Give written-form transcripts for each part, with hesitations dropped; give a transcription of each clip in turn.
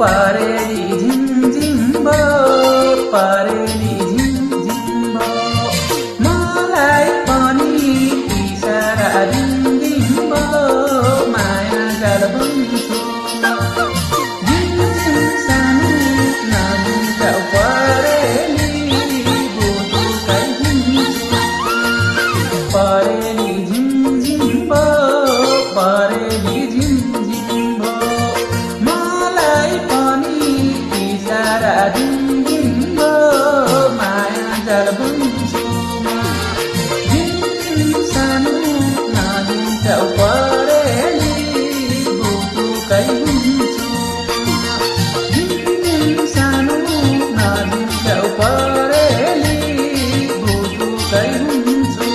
परेली झिमझिम भयो परेली झिमझिम भयो मलाई पनि इसारा दिमदिम भयो माया जाल बुन्छु झिमझिम सानो नजिन्जाऊ परेली बुटुकै हुन्छु परेली झिमझिम भयो परेली झिमझिम भयो मलाई पनि इसारा दिमदिम भयो माया जाल बुन्छु झिमझिम सानो नजिन्जाऊ परेली बुटुकै हुन्छु झिमझिम सानो नजिन्जाऊ परेली बुटुकै हुन्छु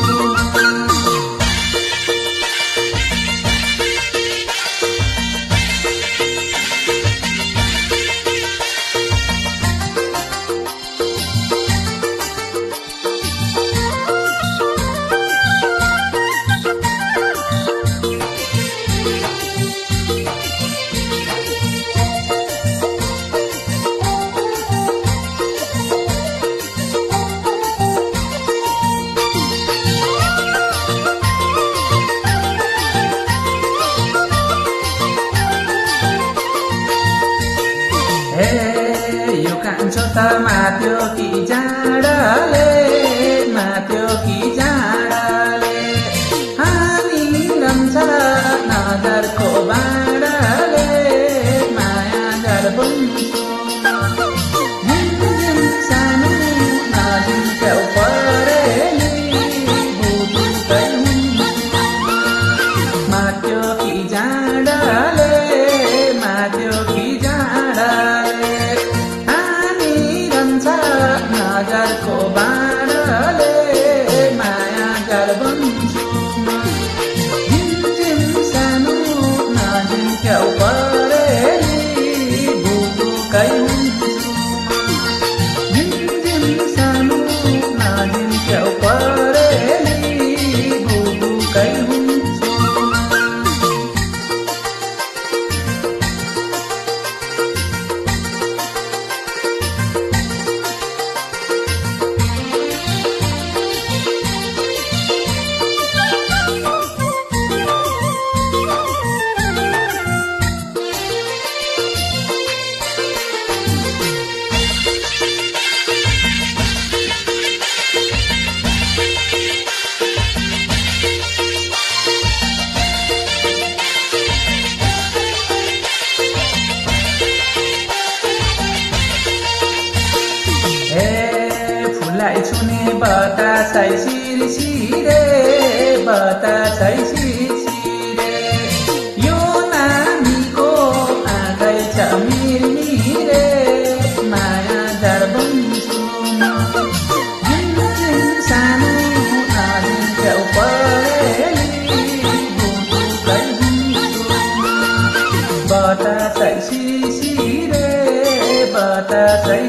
यो कान्छो त माथ्यो कि जाँडाले माथ्यो कि जाँडाले हानिरहन्छ नजरको बाडाले माया जाल बुन्छु झिमझिम सानो नजिन्जाऊ परेली बुटुकै हुन्छु माथ्यो कि जाँडाले माथ्यो कि जाँडाले नजरको बाडाले माया जाल बुन्छु झिमझिम सानो नजिन्जाऊ परेली बुटुकै हुन्छु झिमझिम सानो नजिन्जाऊ परेली बुटुकै हुन्छु फुलाई छुने बतासै सिरसिरे बतासै सिरसिरे यो नानीको आँखै छ मिरमिरे माया जाल बुन्छु झिमझिम सानो नजिन्जाऊ परेली बुटुकै हुन्छु बतासै सिरसिरे बतासै